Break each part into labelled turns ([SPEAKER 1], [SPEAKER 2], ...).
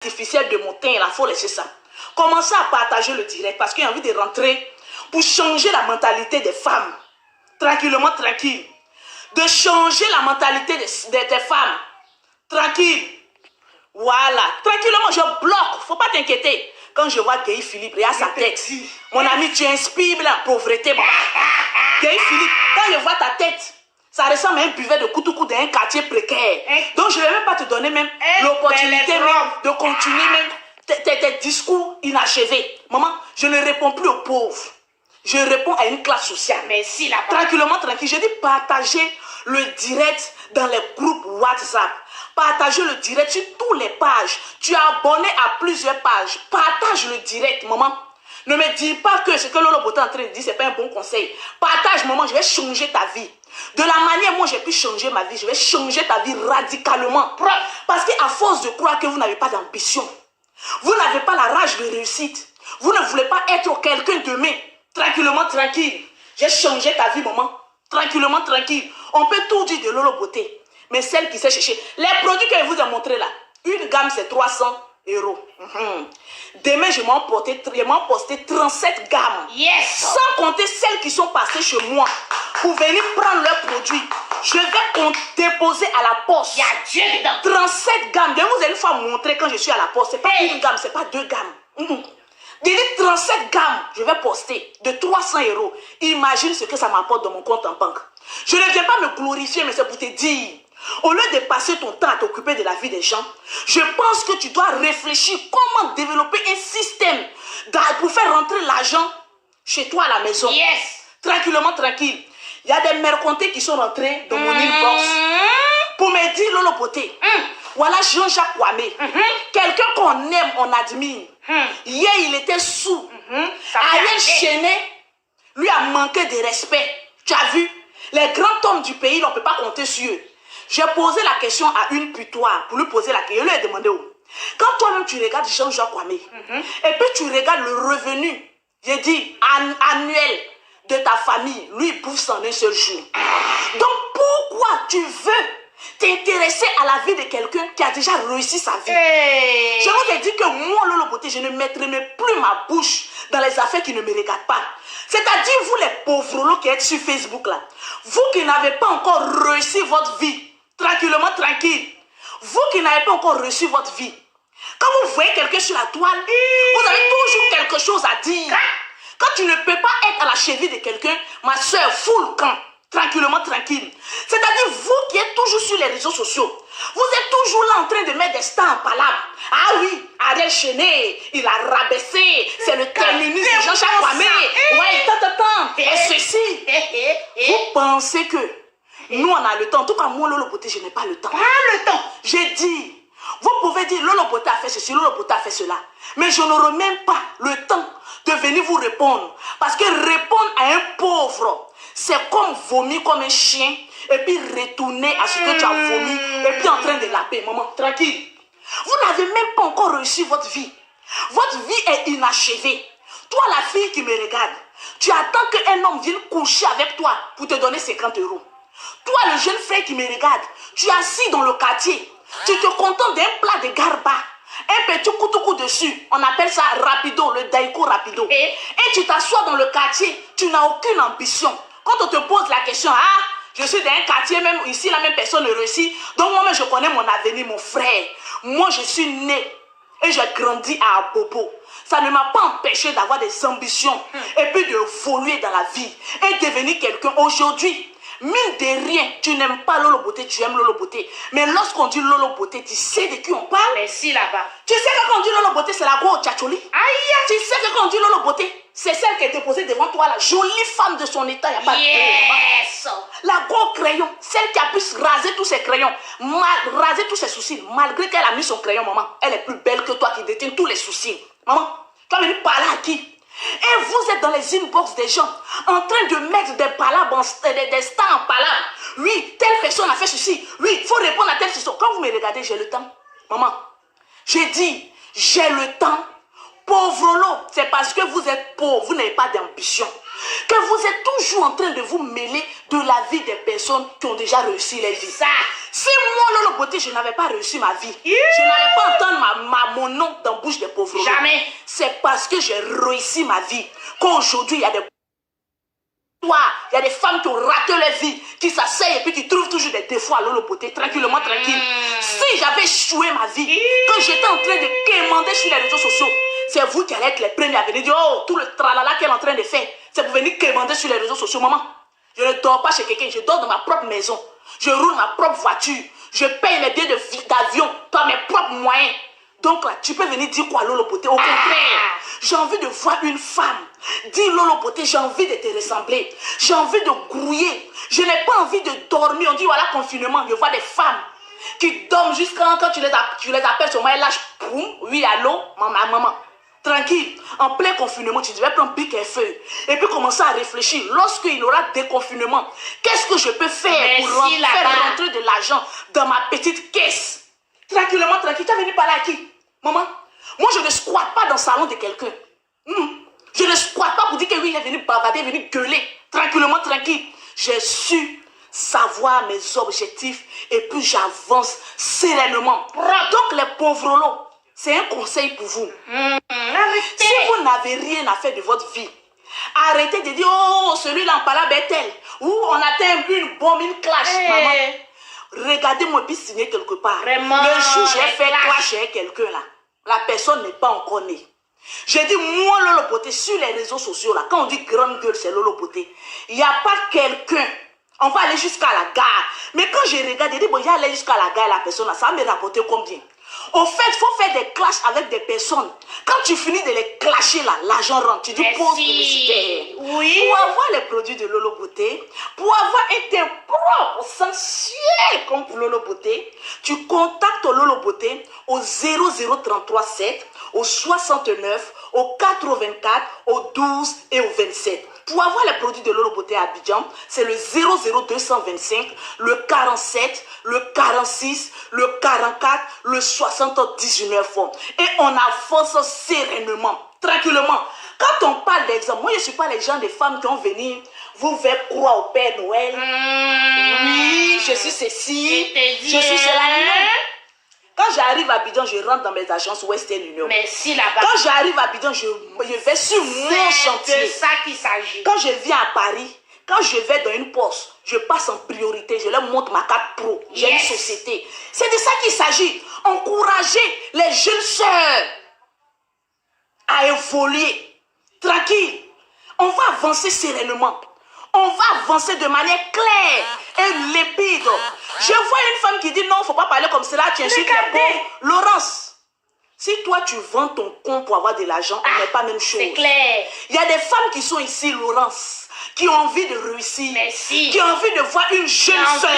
[SPEAKER 1] artificielle de mon teint, il faut laisser ça. Commencez à partager le direct parce qu'il y a envie de rentrer pour changer la mentalité des femmes. Tranquillement, tranquille. De changer la mentalité des femmes. Tranquille. Voilà. Tranquillement, je bloque. Faut pas t'inquiéter. Quand je vois Guy Philippe, regarde sa tête. Mon ami, tu inspires la pauvreté. Guy Philippe, quand je vois ta tête, ça ressemble à un buvet de Koutoukou d'un quartier précaire. Donc, je ne vais même pas te donner même l'opportunité de continuer même tes discours inachevés. Maman, je ne réponds plus aux pauvres. Je réponds à une classe sociale.
[SPEAKER 2] Merci, la
[SPEAKER 1] tranquillement, tranquille. Je dis partager le direct dans les groupes WhatsApp. Partager le direct sur toutes les pages. Tu es abonné à plusieurs pages. Partage le direct, maman. Ne me dis pas que ce que Lolo Bota est en train de dire, ce n'est pas un bon conseil. Partage, maman, je vais changer ta vie. De la manière moi j'ai pu changer ma vie, je vais changer ta vie radicalement. Parce qu'à force de croire que vous n'avez pas d'ambition, vous n'avez pas la rage de réussite, vous ne voulez pas être quelqu'un demain, tranquillement, tranquille. J'ai changé ta vie, maman. Tranquillement, tranquille. On peut tout dire de Lolo Beauté, mais celle qui sait chercher. Les produits que je vous ai montrés là, une gamme c'est 300 €. Demain, je m'en posté 37 gammes.
[SPEAKER 2] Yes.
[SPEAKER 1] Sans compter celles qui sont passées chez moi pour venir prendre leurs produits. Je vais déposer à la poste.
[SPEAKER 2] Il y a Dieu dedans.
[SPEAKER 1] 37 gammes. Je vous ai une fois montré quand je suis à la poste. Ce n'est pas une gamme, ce n'est pas deux gammes. Je dis 37 gammes, je vais poster de 300 €. Imagine ce que ça m'apporte dans mon compte en banque. Je ne viens pas me glorifier, mais c'est pour te dire. Au lieu de passer ton temps à t'occuper de la vie des gens, je pense que tu dois réfléchir comment développer un système pour faire rentrer l'argent chez toi à la maison.
[SPEAKER 2] Yes.
[SPEAKER 1] Tranquillement, tranquille. Il y a des mères comptées qui sont rentrées dans mon inbox pour me dire Lolo Beauté. Voilà Jean-Jacques Kwame. Quelqu'un qu'on aime, on admire. Hier, il était sous. Ariel Chenet lui a manqué de respect. Tu as vu? Les grands hommes du pays, on ne peut pas compter sur eux. J'ai posé la question à une putoire pour lui poser la question. Je lui ai demandé où. Quand toi-même tu regardes Jean-Jacques Kwame et puis tu regardes le revenu, j'ai dit annuel de ta famille, lui il bouffe en un seul jour. Donc pourquoi tu veux t'intéresser à la vie de quelqu'un qui a déjà réussi sa vie? Je vous ai dit que moi, Lolo Beauté, je ne mettrai plus ma bouche dans les affaires qui ne me regardent pas. C'est-à-dire vous les pauvres qui êtes sur Facebook là, vous qui n'avez pas encore réussi votre vie, tranquillement, tranquille. Vous qui n'avez pas encore reçu votre vie. Quand vous voyez quelqu'un sur la toile, vous avez toujours quelque chose à dire. Quand tu ne peux pas être à la cheville de quelqu'un, ma soeur, fous le camp. Tranquillement, tranquille. C'est-à-dire vous qui êtes toujours sur les réseaux sociaux, vous êtes toujours là en train de mettre des stars en palabre. Ah oui, Ariel Chenet, il a rabaissé, c'est le terminus de Jean-Jacques Kwame. Ouais, tant. Et ceci. Vous pensez que nous, on a le temps. En tout cas, moi, Lolo Beauté, je n'ai pas le temps.
[SPEAKER 2] Pas le temps.
[SPEAKER 1] J'ai dit, vous pouvez dire, Lolo Beauté a fait ceci, Lolo Beauté a fait cela. Mais je n'aurai même pas le temps de venir vous répondre. Parce que répondre à un pauvre, c'est comme vomir comme un chien et puis retourner à ce que tu as vomi et puis en train de laper. Maman, tranquille. Vous n'avez même pas encore réussi votre vie. Votre vie est inachevée. Toi, la fille qui me regarde, tu attends qu'un homme vienne coucher avec toi pour te donner 50 €. Toi, le jeune frère qui me regarde, tu es assis dans le quartier. Tu te contentes d'un plat de garba, un petit couteau dessus. On appelle ça rapido, le daiko rapido. Et tu t'assois dans le quartier, tu n'as aucune ambition. Quand on te pose la question, ah, je suis dans un quartier, même ici, la même personne ne réussit. Donc moi-même, je connais mon avenir, mon frère. Moi, je suis né et j'ai grandi à Abobo. Ça ne m'a pas empêché d'avoir des ambitions et puis de évoluer dans la vie et devenir quelqu'un. Aujourd'hui, mine de rien, tu n'aimes pas Lolo Beauté, tu aimes Lolo Beauté. Mais lorsqu'on dit Lolo Beauté, tu sais de qui on parle?
[SPEAKER 2] Merci là-bas.
[SPEAKER 1] Tu sais que quand on dit Lolo Beauté, c'est la grosse tchatcholi.
[SPEAKER 2] Aïe.
[SPEAKER 1] Tu sais que quand on dit Lolo Beauté, c'est celle qui était posée devant toi, la jolie femme de son état, il n'y a pas de
[SPEAKER 2] Yes.
[SPEAKER 1] la gros crayon, celle qui a pu raser tous ses crayons, raser tous ses soucis, malgré qu'elle a mis son crayon, maman, elle est plus belle que toi qui détient tous les soucis. Maman, tu vas venir parler à qui? Et vous êtes dans les inbox des gens, en train de mettre des palabres, des stars en palabres. Oui, telle personne a fait ceci. Oui, il faut répondre à telle personne. Quand vous me regardez, j'ai le temps. Maman, j'ai dit, j'ai le temps. Pauvre lot, c'est parce que vous êtes pauvre, vous n'avez pas d'ambition. Que vous êtes toujours en train de vous mêler de la vie des personnes qui ont déjà réussi les vies.
[SPEAKER 2] Ça.
[SPEAKER 1] Si moi, Lolo Beauté, je n'avais pas réussi ma vie, je n'allais pas entendre mon nom dans la bouche des pauvres.
[SPEAKER 2] Jamais.
[SPEAKER 1] C'est parce que j'ai réussi ma vie qu'aujourd'hui, il y a des... Il y a des femmes qui ont raté leur vie, qui s'asseyent et puis qui trouvent toujours des défauts à Lolo Beauté, tranquillement, tranquille. Si j'avais échoué ma vie, que j'étais en train de quémander sur les réseaux sociaux, c'est vous qui allez être les premiers à venir dire, oh, tout le tralala qu'elle est en train de faire, c'est pour venir quémander sur les réseaux sociaux. Maman, je ne dors pas chez quelqu'un, je dors dans ma propre maison. Je roule ma propre voiture. Je paye mes billets d'avion par mes propres moyens. Donc là, tu peux venir dire quoi à Lolo Beauté? Au contraire, j'ai envie de voir une femme. Dis Lolo Beauté, j'ai envie de te ressembler. J'ai envie de grouiller. Je n'ai pas envie de dormir. On dit voilà, confinement. Je vois des femmes qui dorment jusqu'à quand tu les appelles sur moi, elles lâchent. Oui, allô, maman. Tranquille, en plein confinement, tu devais prendre bic et feuille et puis commencer à réfléchir. Lorsqu'il y aura déconfinement, qu'est-ce que je peux faire pour faire rentrer de l'argent dans ma petite caisse? Tranquillement, tranquille. Tu as venu parler à qui? Maman, moi je ne squatte pas dans le salon de quelqu'un. Je ne squatte pas pour dire que oui, il est venu bavarder, il est venu gueuler. Tranquillement, tranquille. J'ai su savoir mes objectifs et puis j'avance sereinement. Donc les pauvres lots, c'est un conseil pour vous. Si vous n'avez rien à faire de votre vie, arrêtez de dire, oh, celui-là en parle Bethel. Ou on atteint une bombe, une clash. Maman, regardez-moi puis signer quelque part.
[SPEAKER 2] Vraiment,
[SPEAKER 1] le jour j'ai fait clash avec quelqu'un là, la personne n'est pas encore née. J'ai dit, moi, Lolo Beauté, sur les réseaux sociaux, là, quand on dit grande gueule, c'est Lolo Beauté. Il n'y a pas quelqu'un. On va aller jusqu'à la gare. Mais quand je regarde, je dis, bon, il y a aller jusqu'à la gare, la personne là, ça va me rapporter combien? Au fait, il faut faire des clashs avec des personnes. Quand tu finis de les clasher là, l'argent rentre. Tu dis pause publicitaire.
[SPEAKER 2] Oui.
[SPEAKER 1] Pour avoir les produits de Lolo Beauté, pour avoir un teint propre, sensuel comme pour Lolo Beauté, tu contactes Lolo Beauté au 00337, au 69, au 84, au 12 et au 27. Pour avoir les produits de Lolo Beauté à Abidjan, c'est le 00225, le 47, le 46, le 44, le 79. Et on avance sereinement, tranquillement. Quand on parle d'exemple, moi je ne suis pas les gens des femmes qui vont venir vous faire croire au Père Noël. Oui, je suis ceci, je suis cela. Quand j'arrive à Abidjan, je rentre dans mes agences Western Union.
[SPEAKER 2] Merci là-bas.
[SPEAKER 1] Quand j'arrive à Abidjan, je vais sur mon chantier.
[SPEAKER 2] C'est de ça qu'il s'agit.
[SPEAKER 1] Quand je viens à Paris, quand je vais dans une poste, je passe en priorité, je leur montre ma carte pro. J'ai une société. C'est de ça qu'il s'agit. Encourager les jeunes sœurs à évoluer. Tranquille. On va avancer sereinement. On va avancer de manière claire et limpide. Je vois une femme qui dit non, il ne faut pas parler comme cela, tu insultes les pauvres. Laurence, si toi tu vends ton compte pour avoir de l'argent, on n'est pas la même chose.
[SPEAKER 2] C'est clair.
[SPEAKER 1] Il y a des femmes qui sont ici, Laurence, qui ont envie de réussir.
[SPEAKER 2] Merci.
[SPEAKER 1] Qui ont envie de voir une jeune sœur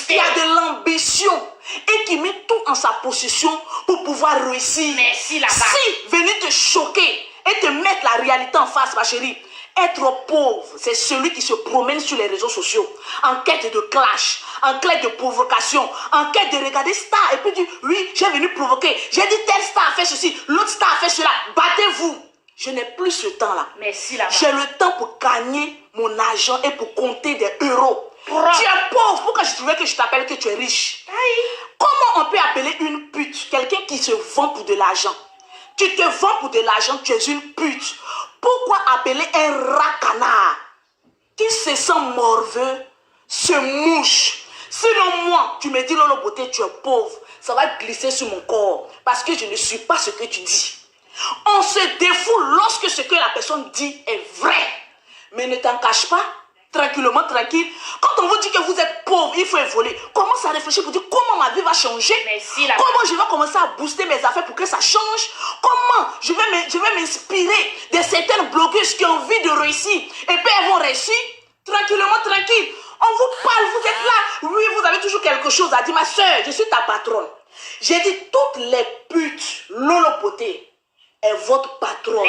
[SPEAKER 1] qui a de l'ambition et qui met tout en sa possession pour pouvoir réussir.
[SPEAKER 2] Merci là-bas.
[SPEAKER 1] Si venir te choquer et te mettre la réalité en face, ma chérie, être pauvre, c'est celui qui se promène sur les réseaux sociaux en quête de clash, en quête de provocation, en quête de regarder star et puis dire oui, j'ai venu provoquer, j'ai dit tel star a fait ceci, l'autre star a fait cela, battez-vous. Je n'ai plus ce temps-là.
[SPEAKER 2] Merci là-bas.
[SPEAKER 1] J'ai le temps pour gagner mon argent et pour compter des euros. Tu es pauvre, pourquoi je trouvais que je t'appelle que tu es riche?
[SPEAKER 2] Aïe.
[SPEAKER 1] Comment on peut appeler une pute quelqu'un qui se vend pour de l'argent? Tu te vends pour de l'argent, tu es une pute. Pourquoi appeler un rat canard qui se sent morveux, se mouche? Selon moi, tu me dis Lolo Beauté, tu es pauvre, ça va glisser sur mon corps parce que je ne suis pas ce que tu dis. On se défoule lorsque ce que la personne dit est vrai. Mais ne t'en cache pas, tranquillement, tranquille. Quand on vous dit que vous êtes pauvre, il faut évoluer. Commence à réfléchir pour dire comment ma vie va changer.
[SPEAKER 2] Merci, là.
[SPEAKER 1] Comment je vais commencer à booster mes affaires pour que ça change. Comment je vais m'inspirer de certaines blogueuses qui ont envie de réussir. Et puis elles vont réussir. Tranquillement, tranquille. On vous parle, vous êtes là. Oui, vous avez toujours quelque chose à dire. Ma soeur, je suis ta patronne. J'ai dit toutes les putes, Lolo Beauté est votre patronne.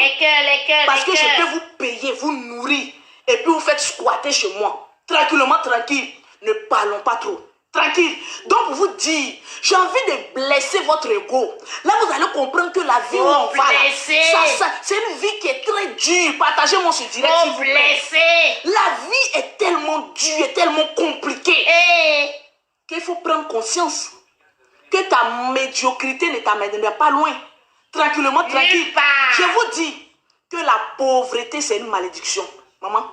[SPEAKER 1] Parce que je peux vous payer, vous nourrir. Et puis vous faites squatter chez moi. Tranquillement, tranquille. Ne parlons pas trop. Tranquille. Donc, pour vous dire, j'ai envie de blesser votre ego. Là, vous allez comprendre que la vie où on va, c'est une vie qui est très dure. Partagez-moi ce direct, s'il vous plaît. La vie est tellement dure, et tellement compliquée, qu'il faut prendre conscience que ta médiocrité ne t'amène pas loin. Tranquillement, tranquille. Je vous dis que la pauvreté, c'est une malédiction. Maman,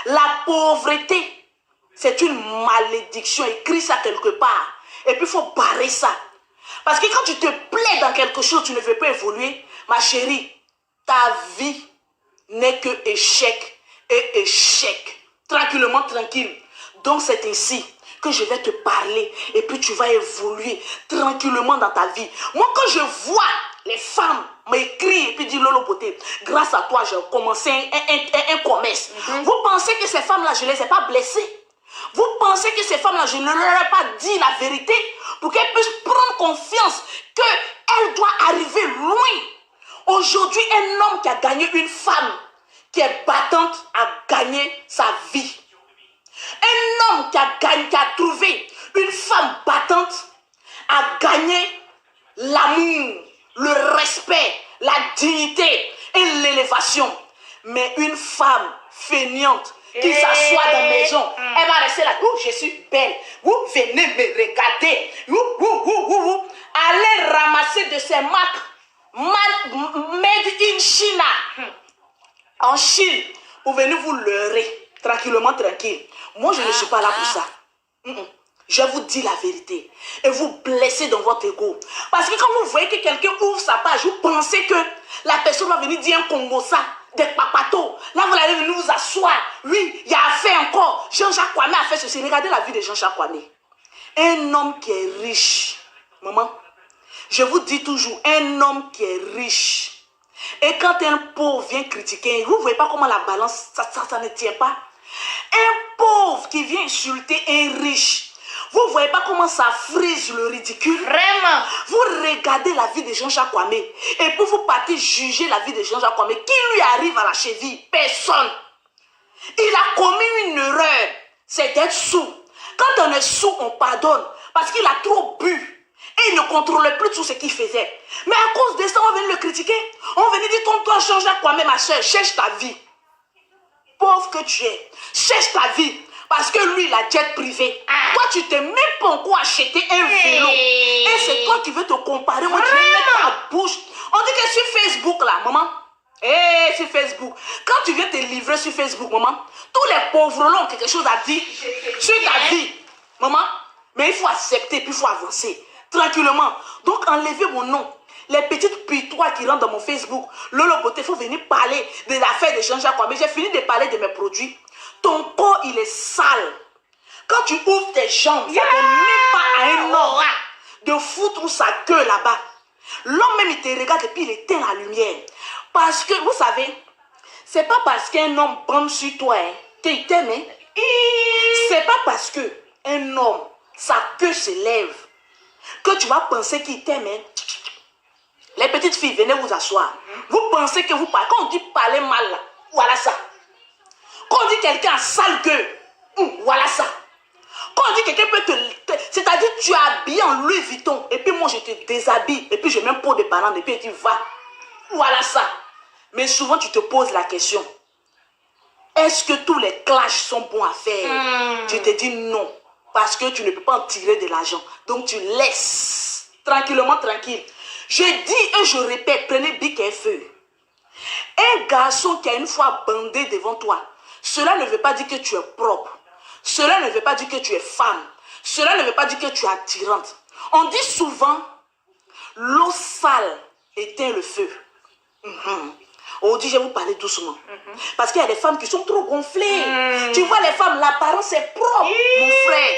[SPEAKER 1] la pauvreté, c'est une malédiction. Écris ça quelque part. Et puis, il faut barrer ça. Parce que quand tu te plais dans quelque chose, tu ne veux pas évoluer. Ma chérie, ta vie n'est que échec et échec. Tranquillement, tranquille. Donc, c'est ainsi que je vais te parler. Et puis, tu vas évoluer tranquillement dans ta vie. Moi, quand je vois les femmes m'écrire et puis dire Lolo Beauté, grâce à toi, j'ai commencé un commerce. Vous pensez que ces femmes-là, je ne les ai pas blessées? Vous pensez que ces femmes-là, je ne leur ai pas dit la vérité pour qu'elles puissent prendre confiance qu'elles doivent arriver loin. Aujourd'hui, un homme qui a gagné une femme qui est battante a gagné sa vie. Un homme qui a trouvé une femme battante a gagné l'amour, le respect, la dignité et l'élévation. Mais une femme feignante qui s'assoit dans la maison, elle va rester là. Je suis belle. Vous venez me regarder. Allez ramasser de ces marques made in China. En Chine, pour venir vous leurrer. Tranquillement, tranquille. Moi, je ne suis pas là pour ça. Je vous dis la vérité. Et vous blessez dans votre ego. Parce que quand vous voyez que quelqu'un ouvre sa page, vous pensez que la personne va venir dire un Congo ça, des papatos. Là, vous allez venir vous asseoir. Oui, il y a affaire encore. Jean-Jacques Kwame a fait ceci. Regardez la vie de Jean-Jacques Kwame. Un homme qui est riche. Maman, je vous dis toujours, un homme qui est riche. Et quand un pauvre vient critiquer, vous ne voyez pas comment la balance, ça ne tient pas. Un pauvre qui vient insulter un riche. Vous ne voyez pas comment ça frise le ridicule? Vraiment. Vous regardez la vie de Jean-Jacques Kwame et puis vous partez juger la vie de Jean-Jacques Kwame. Qui lui arrive à la cheville? Personne. Il a commis une erreur. C'est d'être sous. Quand on est sous, on pardonne. Parce qu'il a trop bu. Et il ne contrôlait plus tout ce qu'il faisait. Mais à cause de ça, on venait le critiquer. On venait dire, comme toi, Jean-Jacques Kwame, ma soeur, cherche ta vie. Pauvre que tu es. Cherche ta vie. Parce que lui, il a jet privé. Toi, tu t'es même pas encore acheté un vélo. Et c'est toi qui veux te comparer. Moi, tu veux mettre ta bouche. On dit que sur Facebook, là, maman. Sur Facebook. Quand tu viens te livrer sur Facebook, maman, tous les pauvres là ont quelque chose à dire sur ta vie. Maman, mais il faut accepter, puis il faut avancer. Tranquillement. Donc, enlevez mon nom. Les petites pitois qui rentrent dans mon Facebook. Lolo Beauté, il faut venir parler des affaires de Jean-Jacques Kwame. J'ai fini de parler de mes produits. Ton corps, il est sale. Quand tu ouvres tes jambes, ça ne donne même pas à un homme de foutre sa queue là-bas. L'homme même, il te regarde et puis il éteint la lumière. Parce que, vous savez, c'est pas parce qu'un homme bande sur toi qu'il t'aime. C'est pas parce qu'un homme, sa queue se lève, que tu vas penser qu'il t'aime. Les petites filles, venez vous asseoir. Vous pensez que vous parlez. Quand on dit parler mal, là, voilà ça. Quand on dit quelqu'un a sale gueule, voilà ça. Quand on dit quelqu'un peut te... C'est-à-dire tu es habillé en Louis Vuitton, et puis moi je te déshabille, et puis je mets un pot de banane, et puis tu vas. Voilà ça. Mais souvent tu te poses la question. Est-ce que tous les clashs sont bons à faire? Tu te dis non. Parce que tu ne peux pas en tirer de l'argent. Donc tu laisses. Tranquillement, tranquille. Je dis et je répète, prenez bic et feu. Un garçon qui a une fois bandé devant toi, cela ne veut pas dire que tu es propre. Cela ne veut pas dire que tu es femme. Cela ne veut pas dire que tu es attirante. On dit souvent, l'eau sale éteint le feu. On dit, je vais vous parler doucement. Parce qu'il y a des femmes qui sont trop gonflées. Tu vois les femmes, l'apparence est propre. Mon frère,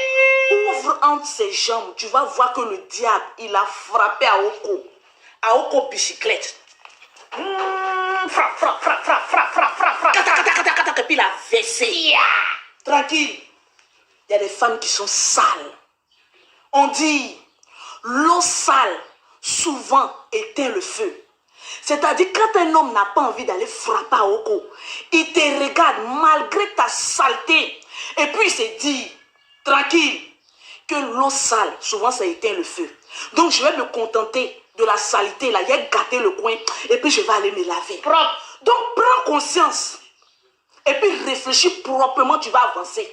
[SPEAKER 1] ouvre entre ses jambes. Tu vas voir que le diable, il a frappé à Oko. À Oko bicyclette. Frappe. Et puis il a versé. Tranquille. Il y a des femmes qui sont sales. On dit, l'eau sale, souvent, éteint le feu. C'est-à-dire, quand un homme n'a pas envie d'aller frapper à Oko, il te regarde malgré ta saleté. Et puis, il se dit, tranquille, que l'eau sale, souvent ça éteint le feu. Donc je vais me contenter de la saleté, là, j'ai gâté le coin, et puis je vais aller me laver.
[SPEAKER 2] Propre.
[SPEAKER 1] Donc prends conscience, et puis réfléchis proprement, tu vas avancer.